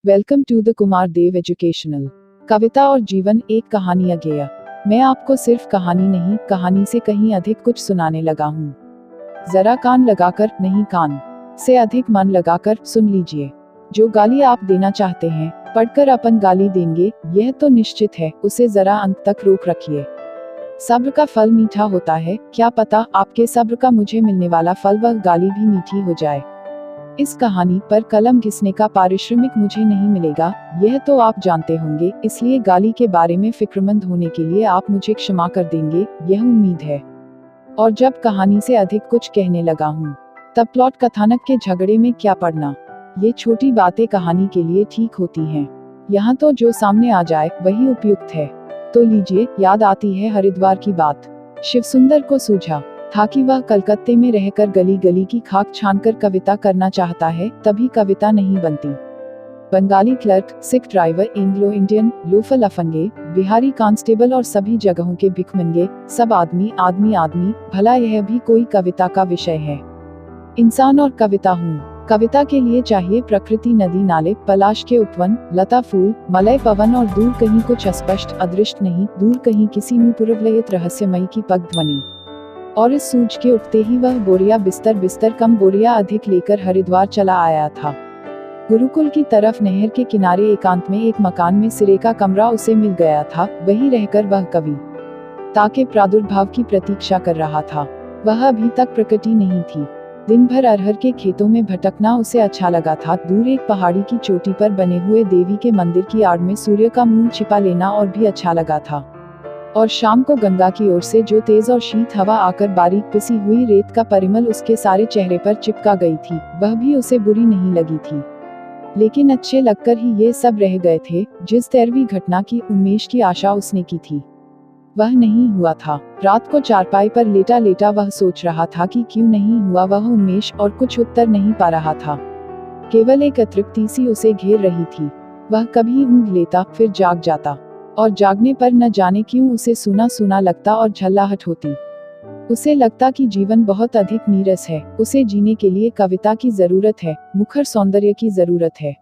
Welcome to the Kumar Dev educational. कविता और जीवन एक कहानी अगेय। मैं आपको सिर्फ कहानी नहीं, कहानी से कहीं अधिक कुछ सुनाने लगा हूँ। जरा कान लगाकर, नहीं कान से अधिक मन लगाकर सुन लीजिए। जो गाली आप देना चाहते हैं, पढ़कर अपन गाली देंगे, यह तो निश्चित है, उसे जरा अंत तक रोक रखिए। सब्र का फल मीठा होता है, क्या पता आपके सब्र का मुझे मिलने वाला फल वह गाली भी मीठी हो जाए। इस कहानी पर कलम घिसने का पारिश्रमिक मुझे नहीं मिलेगा, यह तो आप जानते होंगे, इसलिए गाली के बारे में फिक्रमंद होने के लिए आप मुझे क्षमा कर देंगे, यह उम्मीद है। और जब कहानी से अधिक कुछ कहने लगा हूँ, तब प्लॉट कथानक के झगड़े में क्या पड़ना। ये छोटी बातें कहानी के लिए ठीक होती हैं। यहाँ तो जो सामने आ जाए वही उपयुक्त है। तो लीजिए, याद आती है हरिद्वार की बात। शिवसुंदर को सूझा था कि वह कलकत्ते में रहकर गली गली की खाक छानकर कविता करना चाहता है, तभी कविता नहीं बनती। Bengali clerk, Sikh driver, Anglo Indian, loafer लफंगे, बिहारी कांस्टेबल और सभी जगहों के भिखमंगे, सब आदमी आदमी आदमी, भला यह भी कोई कविता का विषय है। इंसान और कविता हूँ। कविता के लिए चाहिए प्रकृति, नदी नाले, पलाश के उपवन, लता फूल, मलय पवन और दूर कहीं कुछ अस्पष्ट अदृष्ट नहीं, दूर कहीं किसी मुपुरवलयित रहस्यमयी की पग ध्वनि। और इस सूझ के उठते ही वह बोरिया बिस्तर कम बोरिया अधिक लेकर हरिद्वार चला आया था। गुरुकुल की तरफ नहर के किनारे एकांत में एक मकान में सिरे का कमरा उसे मिल गया था, वहीं रहकर वह कवि ताके प्रादुर्भाव की प्रतीक्षा कर रहा था। वह अभी तक प्रकट ही नहीं थी। दिन भर अरहर के खेतों में भटकना उसे अच्छा लगा था। दूर एक पहाड़ी की चोटी पर बने हुए देवी के मंदिर की आड़ में सूर्य का मुंह छिपा लेना और भी अच्छा लगा था। और शाम को गंगा की ओर से जो तेज और शीत हवा आकर बारीक पिसी हुई रेत का परिमल उसके सारे चेहरे पर चिपका गई थी, वह भी उसे बुरी नहीं लगी थी। लेकिन अच्छे लगकर ही ये सब रह गए थे, जिस 13वीं घटना की उन्मेष की आशा उसने की थी, वह नहीं हुआ था। रात को चारपाई पर लेटा लेटा वह सोच रहा था कि क्यों नहीं हुआ वह उन्मेष, और कुछ उत्तर नहीं पा रहा था। केवल एक अतृप्ति सी उसे घेर रही थी। वह कभी ऊँघ लेता, फिर जाग जाता, और जागने पर न जाने क्यों उसे सूना सूना लगता और झल्लाहट होती। उसे लगता कि जीवन बहुत अधिक नीरस है, उसे जीने के लिए कविता की जरूरत है, मुखर सौंदर्य की जरूरत है।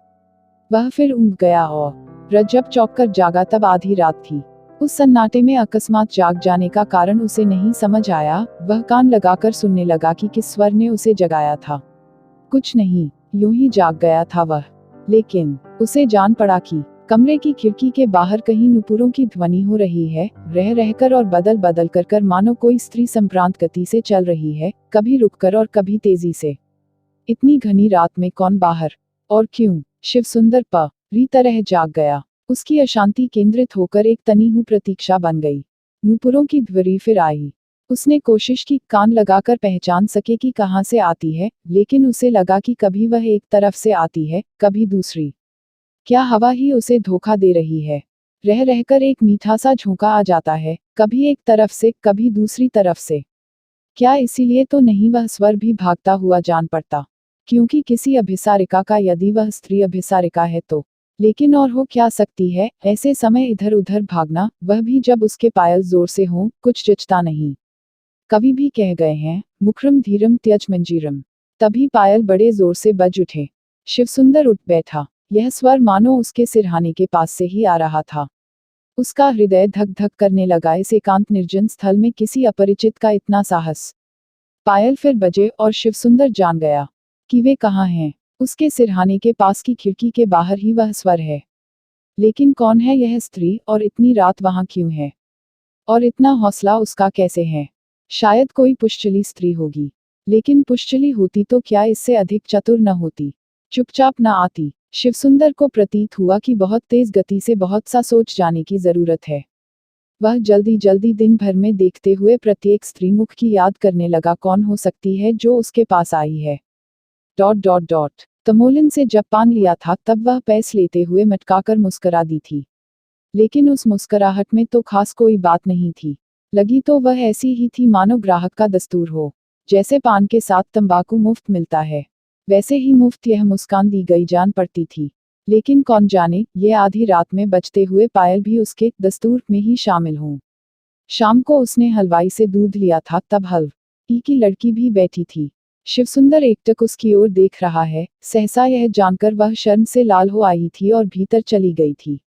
वह फिर ऊँघ गया और जब चौंक कर जागा तब आधी रात थी। उस सन्नाटे में अकस्मात जाग जाने का कारण उसे नहीं समझ आया। वह कान लगाकर सुनने लगा कि किस स्वर ने उसे जगाया था। कुछ नहीं, यूं ही जाग गया था वह। लेकिन उसे जान पड़ा कि कमरे की खिड़की के बाहर कहीं नुपुरों की ध्वनि हो रही है, रह रहकर और बदल बदल कर मानो कोई स्त्री संप्रांत गति से चल रही है, कभी रुककर और कभी तेजी से। इतनी घनी रात में कौन बाहर, और क्यों? शिवसुंदर री तरह जाग गया। उसकी अशांति केंद्रित होकर एक तनी हुई प्रतीक्षा बन गई। नुपुरों की ध्वनि फिर आई। उसने कोशिश की कान लगाकर पहचान सके कि कहाँ से आती है, लेकिन उसे लगा कि कभी वह एक तरफ से आती है, कभी दूसरी। क्या हवा ही उसे धोखा दे रही है? रह रहकर एक मीठा सा झोंका आ जाता है, कभी एक तरफ से, कभी दूसरी तरफ से। क्या इसीलिए तो नहीं वह स्वर भी भागता हुआ जान पड़ता? क्योंकि किसी अभिसारिका का यदि वह स्त्री अभिसारिका है तो। लेकिन और हो क्या सकती है, ऐसे समय इधर उधर भागना, वह भी जब उसके पायल जोर से हों, कुछ जचता नहीं। कवि भी कह गए हैं, मुखरम धीरम त्यज मंजीरम। तभी पायल बड़े जोर से बज उठे। शिवसुंदर उठ बैठा। यह स्वर मानो उसके सिरहाने के पास से ही आ रहा था। उसका हृदय धक धक करने लगा। इस एकांत निर्जन स्थल में किसी अपरिचित का इतना साहस। पायल फिर बजे और शिवसुंदर जान गया कि वे कहाँ हैं। उसके सिरहाने के पास की खिड़की के बाहर ही वह स्वर है। लेकिन कौन है यह स्त्री, और इतनी रात वहां क्यों है? और इतना हौसला उसका कैसे है? शायद कोई पुष्चली स्त्री होगी। लेकिन पुष्चली होती तो क्या इससे अधिक चतुर न होती? चुपचाप न आती? शिवसुंदर को प्रतीत हुआ कि बहुत तेज गति से बहुत सा सोच जाने की जरूरत है। वह जल्दी जल्दी दिन भर में देखते हुए प्रत्येक स्त्री मुख की याद करने लगा, कौन हो सकती है जो उसके पास आई है। ... तमोलिन से जब पान लिया था तब वह पैस लेते हुए मटकाकर मुस्करा दी थी। लेकिन उस मुस्कराहट में तो खास कोई बात नहीं थी। लगी तो वह ऐसी ही थी मानो ग्राहक का दस्तूर हो। जैसे पान के साथ तंबाकू मुफ्त मिलता है, वैसे ही मुफ्त यह मुस्कान दी गई जान पड़ती थी। लेकिन कौन जाने, ये आधी रात में बजते हुए पायल भी उसके दस्तूर में ही शामिल हों। शाम को उसने हलवाई से दूध लिया था, तब हलवाई की लड़की भी बैठी थी। शिवसुंदर एकटक उसकी ओर देख रहा है। सहसा यह जानकर वह शर्म से लाल हो आई थी और भीतर चली गई थी।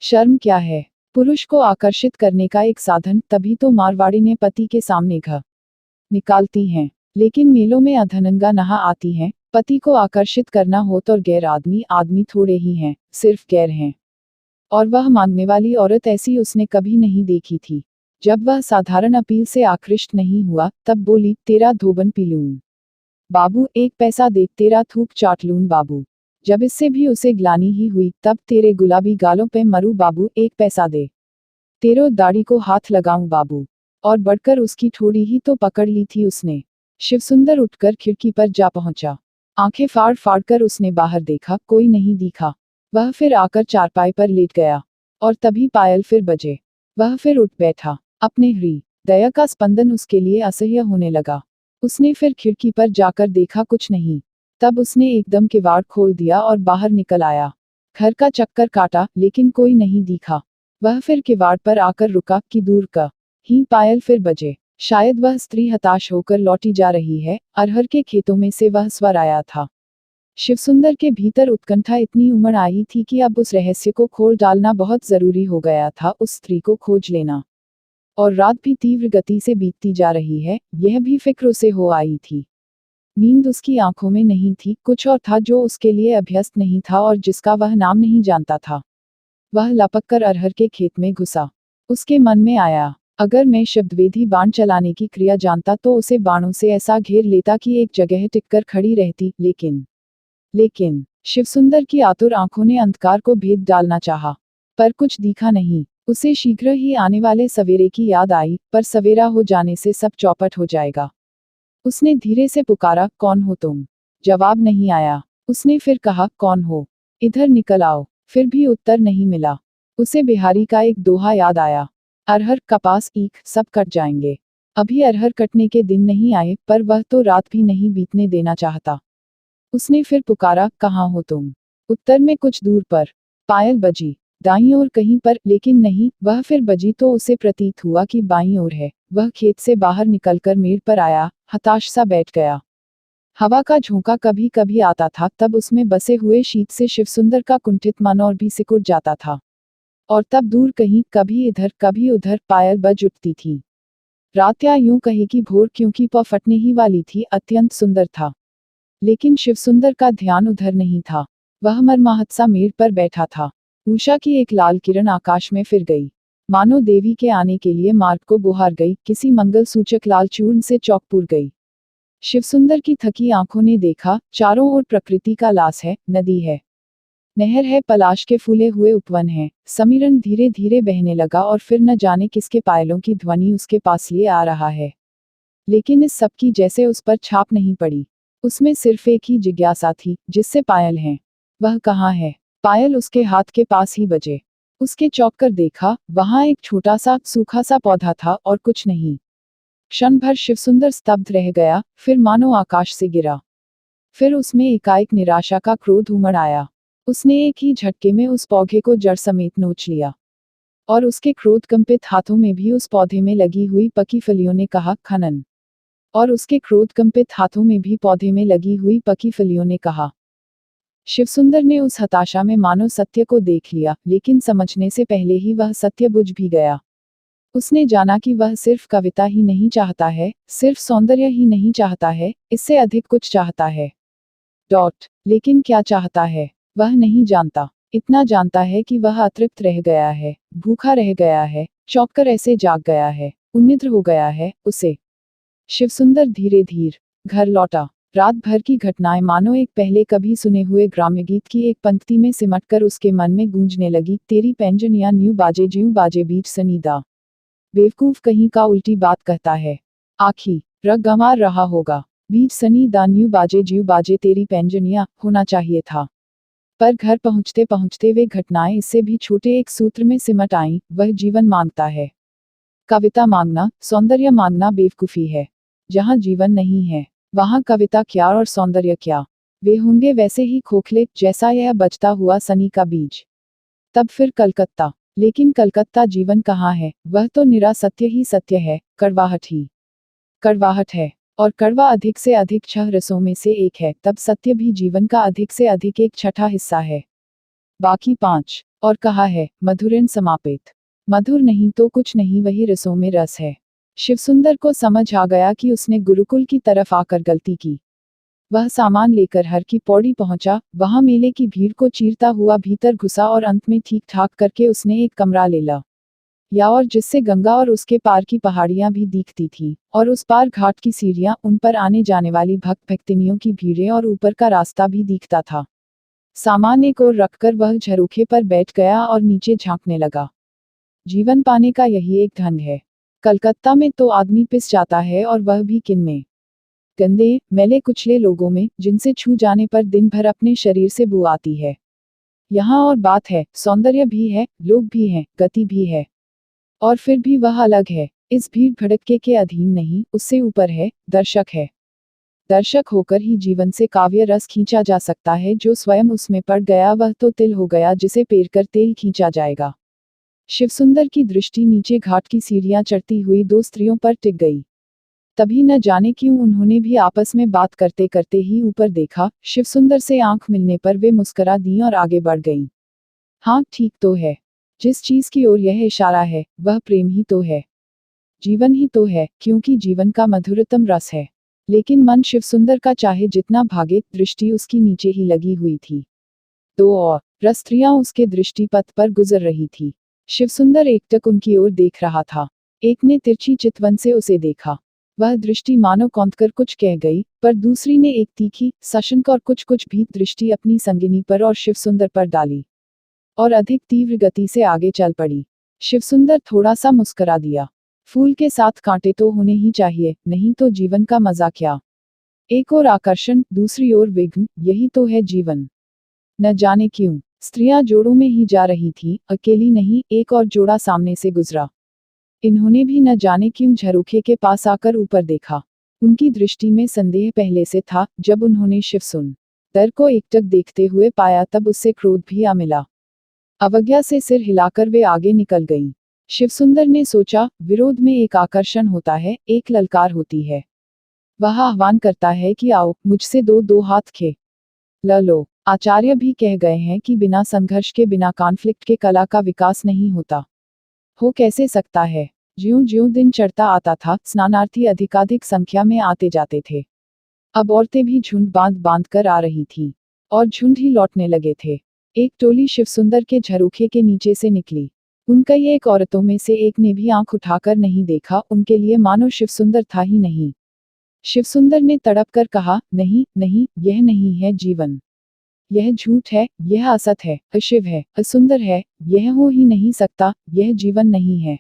शर्म क्या है? पुरुष को आकर्षित करने का एक साधन, तभी तो मारवाड़ी ने पति के सामने घ निकालती हैं। लेकिन मेलों में अधरंगा नहा आती हैं। पति को आकर्षित करना हो तो गैर आदमी आदमी थोड़े ही हैं, सिर्फ गैर हैं। और वह मांगने वाली औरत ऐसी उसने कभी नहीं देखी थी। जब वह साधारण अपील से आकृष्ट नहीं हुआ, तब बोली, तेरा धोबन पी लूं बाबू, 1 पैसा दे, तेरा थूक चाट लूं बाबू। जब इससे भी उसे ग्लानि ही हुई, तब तेरे गुलाबी गालों पे मरू बाबू, 1 पैसा दे, तेरो दाढ़ी को हाथ लगाऊं बाबू। और बढ़कर उसकी ठोड़ी ही तो पकड़ ली थी उसने। शिवसुंदर उठकर खिड़की पर जा पहुंचा। आंखें फाड़ फाड़ कर उसने बाहर देखा, कोई नहीं दिखा। वह फिर आकर चारपाई पर लेट गया। और तभी पायल फिर बजे। वह फिर उठ बैठा। अपने हृदय का स्पंदन उसके लिए असह्य होने लगा। उसने फिर खिड़की पर जाकर देखा, कुछ नहीं। तब उसने एकदम किवाड़ खोल दिया और बाहर निकल आया। घर का चक्कर काटा, लेकिन कोई नहीं दिखा। वह फिर किवाड़ पर आकर रुका कि दूर का ही पायल फिर बजे। शायद वह स्त्री हताश होकर लौटी जा रही है। अरहर के खेतों में से वह स्वर आया था। शिवसुंदर के भीतर उत्कंठा इतनी उमड़ आई थी कि अब उस रहस्य को खोल डालना बहुत जरूरी हो गया था, उस स्त्री को खोज लेना। और रात भी तीव्र गति से बीतती जा रही है, यह भी फिक्र उसे हो आई थी। नींद उसकी आंखों में नहीं थी, कुछ और था जो उसके लिए अभ्यस्त नहीं था और जिसका वह नाम नहीं जानता था। वह लपक कर अरहर के खेत में घुसा। उसके मन में आया, अगर मैं शब्दवेधी बाण चलाने की क्रिया जानता तो उसे बाणों से ऐसा घेर लेता कि एक जगह टिककर खड़ी रहती। लेकिन शिवसुंदर की आतुर आंखों ने अंधकार को भेद डालना चाहा, पर कुछ दिखा नहीं। उसे शीघ्र ही आने वाले सवेरे की याद आई, पर सवेरा हो जाने से सब चौपट हो जाएगा। उसने धीरे से पुकारा, कौन हो तुम? जवाब नहीं आया। उसने फिर कहा, कौन हो? इधर निकल आओ। फिर भी उत्तर नहीं मिला। उसे बिहारी का एक दोहा याद आया, अरहर कपास ईख सब कट जाएंगे। अभी अरहर कटने के दिन नहीं आए, पर वह तो रात भी नहीं बीतने देना चाहता। उसने फिर पुकारा, कहाँ हो तुम? उत्तर में कुछ दूर पर पायल बजी, दाईं ओर कहीं पर, लेकिन नहीं। वह फिर बजी तो उसे प्रतीत हुआ कि बाईं ओर है। वह खेत से बाहर निकलकर मेड़ पर आया, हताश सा बैठ गया। हवा का झोंका कभी कभी आता था, तब उसमें बसे हुए शीत से शिवसुंदर का कुंठित मन और भी सिकुड़ जाता था। और तब दूर कहीं, कभी इधर कभी उधर, पायल बज उठती थी। रात या यूं कहे कि भोर, क्योंकि पौ फटने ही वाली थी, अत्यंत सुंदर था। लेकिन शिवसुंदर का ध्यान उधर नहीं था। वह मरमाहत सा मेड़ पर बैठा था। उषा की एक लाल किरण आकाश में फिर गई, मानो देवी के आने के लिए मार्ग को बुहार गई, किसी मंगल सूचक लाल चूर्ण से चौकपुर गई। शिवसुंदर की थकी आंखों ने देखा, चारों ओर प्रकृति का लास है, नदी है, नहर है, पलाश के फूले हुए उपवन है। समीरण धीरे धीरे बहने लगा और फिर न जाने किसके पायलों की ध्वनि उसके पास लिए आ रहा है। लेकिन इस सब की जैसे उस पर छाप नहीं पड़ी। उसमें सिर्फ एक ही जिज्ञासा थी, जिससे पायल है, वह कहाँ है? पायल उसके हाथ के पास ही बजे। उसके चौंक कर देखा, वहां एक छोटा सा सूखा सा पौधा था और कुछ नहीं। क्षण भर शिवसुंदर स्तब्ध रह गया, फिर मानो आकाश से गिरा। फिर उसमें एकाएक निराशा का क्रोध उमड़ आया। उसने एक ही झटके में उस पौधे को जड़ समेत नोच लिया। और उसके क्रोध कंपित हाथों में भी उस पौधे में लगी हुई पकी फलियों ने कहा, खनन। और उसके क्रोध कंपित हाथों में भी पौधे में लगी हुई पकी फलियों ने कहा। शिवसुंदर ने उस हताशा में मानो सत्य को देख लिया, लेकिन समझने से पहले ही वह सत्य बुझ भी गया। उसने जाना कि वह सिर्फ कविता ही नहीं चाहता है, सिर्फ सौंदर्य ही नहीं चाहता है, इससे अधिक कुछ चाहता है। लेकिन क्या चाहता है, वह नहीं जानता। इतना जानता है कि वह अतृप्त रह गया है, भूखा रह गया है, चौंककर ऐसे जाग गया है, उन्निद्र हो गया है उसे। शिवसुंदर धीरे धीरे घर लौटा। रात भर की घटनाएं मानो एक पहले कभी सुने हुए ग्राम्य गीत की एक पंक्ति में सिमटकर उसके मन में गूंजने लगी, तेरी पैंजनियां न्यू बाजे ज्यूं बाजे बीच सनीदा। बेवकूफ कहीं का उल्टी बात कहता है। आखी रग गंवार रहा होगा। बीच सनी दा न्यू बाजे ज्यू बाजे तेरी पैंजनियां होना चाहिए था। पर घर पहुंचते पहुंचते वे घटनाएं इससे भी छोटे एक सूत्र में सिमट आईं, वह जीवन मांगता है। कविता मांगना, सौंदर्य मांगना बेवकूफी है। जहां जीवन नहीं है, वहां कविता क्या और सौंदर्य क्या? वे होंगे वैसे ही खोखले, जैसा यह बचता हुआ सनी का बीज। तब फिर कलकत्ता। लेकिन कलकत्ता जीवन कहाँ है? वह तो निरा सत्य ही सत्य है, कड़वाहट ही कड़वाहट है। और कड़वा अधिक से अधिक 6 रसों में से एक है, तब सत्य भी जीवन का अधिक से अधिक 1/6 हिस्सा है। बाकी 5 और कहा है, मधुरेण समापित। मधुर नहीं तो कुछ नहीं, वही रसों में रस है। शिवसुंदर को समझ आ गया कि उसने गुरुकुल की तरफ आकर गलती की। वह सामान लेकर हर की पौड़ी पहुंचा, वहां मेले की भीड़ को चीरता हुआ भीतर घुसा और अंत में ठीक ठाक करके उसने एक कमरा ले ला या और जिससे गंगा और उसके पार की पहाड़ियां भी दिखती थी, और उस पार घाट की सीढ़ियां, उन पर आने जाने वाली भक्त भक्तिनियों की भीड़ें और ऊपर का रास्ता भी दिखता था। सामान एक ओर रखकर वह झरोखे पर बैठ गया और नीचे झांकने लगा। जीवन पाने का यही एक ढंग है। कलकत्ता में तो आदमी पिस जाता है, और वह भी किन में? गंदे, मैले कुचले लोगों में, जिनसे छू जाने पर दिन भर अपने शरीर से बू आती है। यहाँ और बात है, सौंदर्य भी है, लोग भी हैं, गति भी है। और फिर भी वह अलग है, इस भीड़ भड़के के अधीन नहीं, उससे ऊपर है, दर्शक है। दर्शक होकर ही जीवन से काव्य रस खींचा जा सकता है, जो स्वयं उसमें पड़ गया वह तो तिल हो गया जिसे पेर कर तेल खींचा जाएगा। शिवसुंदर की दृष्टि नीचे घाट की सीढ़ियां चढ़ती हुई 2 स्त्रियों पर टिक गई। तभी न जाने क्यों उन्होंने भी आपस में बात करते करते ही ऊपर देखा। शिवसुंदर से आंख मिलने पर वे मुस्कुरा दी और आगे बढ़ गईं। हाँ, ठीक तो है। जिस चीज की ओर यह इशारा है, वह प्रेम ही तो है, जीवन ही तो है, क्योंकि जीवन का मधुरतम रस है। लेकिन मन शिवसुंदर का चाहे जितना भागे, दृष्टि उसकी नीचे ही लगी हुई थी। 2 और स्त्रियां उसके दृष्टिपथ पर गुजर रही थी। शिवसुंदर एकटक उनकी ओर देख रहा था। एक ने तिरछी चितवन से उसे देखा। वह दृष्टि मानो कौंधकर कुछ कह गई, पर दूसरी ने एक तीखी, सशंक और कुछ कुछ भीत दृष्टि अपनी संगिनी पर और शिवसुंदर पर डाली, और अधिक तीव्र गति से आगे चल पड़ी। शिवसुंदर थोड़ा सा मुस्कुरा दिया। फूल के साथ कांटे तो होने ही चाहिए, नहीं तो जीवन का मजा क्या? एक ओर आकर्षण, दूसरी ओर विघ्न, यही तो है जीवन। न जाने क्यों स्त्रियां जोड़ों में ही जा रही थीं, अकेली नहीं। एक और जोड़ा सामने से गुजरा। इन्होंने भी न जाने क्यों झरोखे के पास आकर ऊपर देखा। उनकी दृष्टि में संदेह पहले से था। जब उन्होंने शिवसुंदर को एकटक देखते हुए पाया, तब उससे क्रोध भी आ मिला। अवज्ञा से सिर हिलाकर वे आगे निकल गईं। शिवसुंदर ने सोचा, विरोध में एक आकर्षण होता है, एक ललकार होती है। वह आह्वान करता है कि आओ, मुझसे दो हाथ खे लो। आचार्य भी कह गए हैं कि बिना संघर्ष के, बिना कॉन्फ्लिक्ट के कला का विकास नहीं होता। हो कैसे सकता है? ज्यों ज्यों दिन चढ़ता आता था, स्नानार्थी अधिकाधिक संख्या में आते जाते थे। अब औरतें भी झुंड बांध बांध कर आ रही थीं, और झुंड ही लौटने लगे थे। एक टोली शिवसुंदर के झरोखे के नीचे से निकली। उनकई एक औरतों में से एक ने भी आंख उठाकर नहीं देखा, उनके लिए मानो शिवसुंदर था ही नहीं। शिवसुंदर ने तड़प कर कहा, नहीं नहीं, यह नहीं है जीवन। यह झूठ है, यह असत है, अशिव है, असुंदर है, यह हो ही नहीं सकता, यह जीवन नहीं है।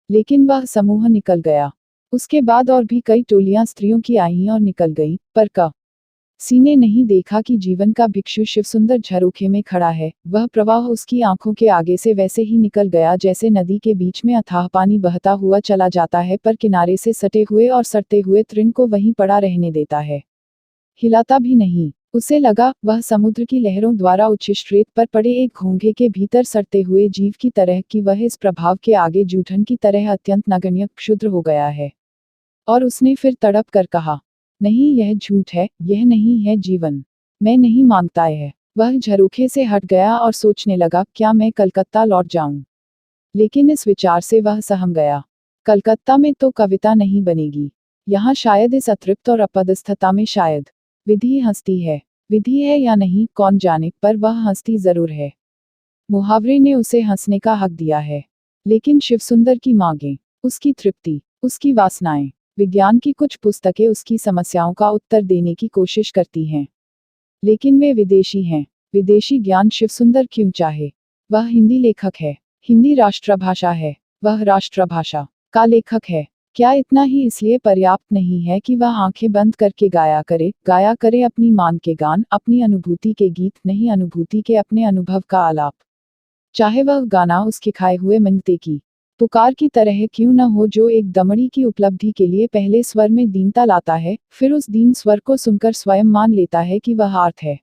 लेकिन वह समूह निकल गया। उसके बाद और भी कई टोलियां स्त्रियों की आईं और निकल गईं, पर सीने नहीं देखा कि जीवन का भिक्षु शिवसुंदर झरोखे में खड़ा है। वह प्रवाह उसकी आंखों के आगे से वैसे ही निकल गया जैसे नदी के बीच में अथाह पानी बहता हुआ चला जाता है, पर किनारे से सटे हुए और सड़ते हुए तृण को वहीं पड़ा रहने देता है, हिलाता भी नहीं। उसे लगा, वह समुद्र की लहरों द्वारा उच्छिष्ट रेत पर पड़े एक घोंघे के भीतर सड़ते हुए जीव की तरह, कि वह इस प्रभाव के आगे जूठन की तरह अत्यंत नगण्य, क्षुद्र हो गया है। और उसने फिर तड़प कर कहा, नहीं, यह झूठ है, यह नहीं है जीवन। मैं नहीं मांगता है। वह झरोखे से हट गया और सोचने लगा, क्या मैं कलकत्ता लौट जाऊं? लेकिन इस विचार से वह सहम गया। कलकत्ता में तो कविता नहीं बनेगी। यहाँ शायद इस अतृप्त और अपदस्थता में शायद विधि हंसती है। विधि है या नहीं कौन जाने, पर वह हंसती जरूर है। मुहावरे ने उसे हंसने का हक दिया है। लेकिन शिवसुंदर की मांगें, उसकी तृप्ति, उसकी वासनाएं, विज्ञान की कुछ पुस्तकें उसकी समस्याओं का उत्तर देने की कोशिश करती हैं, लेकिन वे विदेशी हैं। विदेशी ज्ञान शिवसुंदर क्यों चाहे? वह हिंदी लेखक है, हिंदी राष्ट्रभाषा है, वह राष्ट्रभाषा का लेखक है। क्या इतना ही इसलिए पर्याप्त नहीं है कि वह आंखें बंद करके गाया करे अपनी मान के गान, अपनी अनुभूति के गीत नहीं, अनुभूति के अपने अनुभव का आलाप। चाहे वह गाना उसके खाए हुए मंगते की पुकार की तरह क्यों न हो, जो एक दमड़ी की उपलब्धि के लिए पहले स्वर में दीनता लाता है, फिर उस दीन स्वर को सुनकर स्वयं मान लेता है कि वह आर्त है।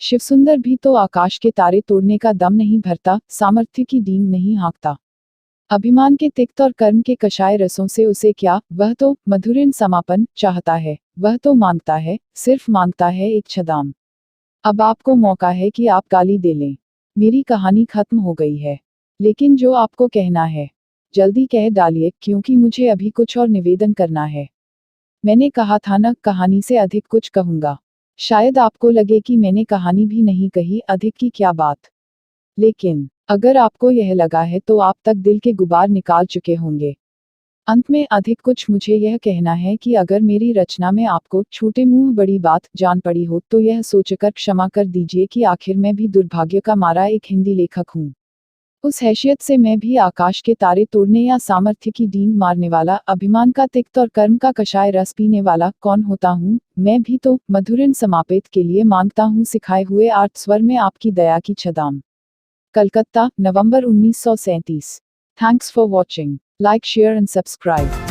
शिवसुंदर भी तो आकाश के तारे तोड़ने का दम नहीं भरता, सामर्थ्य की डींग नहीं हाँकता। अभिमान के तिक्त और कर्म के कषाय रसों से उसे क्या, वह तो मधुरीन समापन चाहता है, वह तो मांगता है, सिर्फ मांगता है एक छदाम। अब आपको मौका है कि आप गाली दे लें। मेरी कहानी खत्म हो गई है। लेकिन जो आपको कहना है, जल्दी कह डालिए, क्योंकि मुझे अभी कुछ और निवेदन करना है। मैंने कहा था न, कहानी से अधिक कुछ कहूंगा। शायद आपको लगे कि मैंने कहानी भी नहीं कही, अधिक की क्या बात। लेकिन अगर आपको यह लगा है तो आप तक दिल के गुबार निकाल चुके होंगे। अंत में अधिक कुछ मुझे यह कहना है कि अगर मेरी रचना में आपको छोटे मुंह बड़ी बात जान पड़ी हो तो यह सोचकर क्षमा कर दीजिए कि आखिर मैं भी दुर्भाग्य का मारा एक हिंदी लेखक हूँ। उस हैसियत से मैं भी आकाश के तारे तोड़ने या सामर्थ्य की डींग मारने वाला, अभिमान का तिक्त और कर्म का कषाय रस पीने वाला कौन होता हूँ। मैं भी तो मधुरिन समापेत के लिए मांगता हूँ सिखाए हुए आर्ट स्वर में आपकी दया की छदाम। कलकत्ता, नवंबर 1937। Thanks for watching. Like, share and subscribe.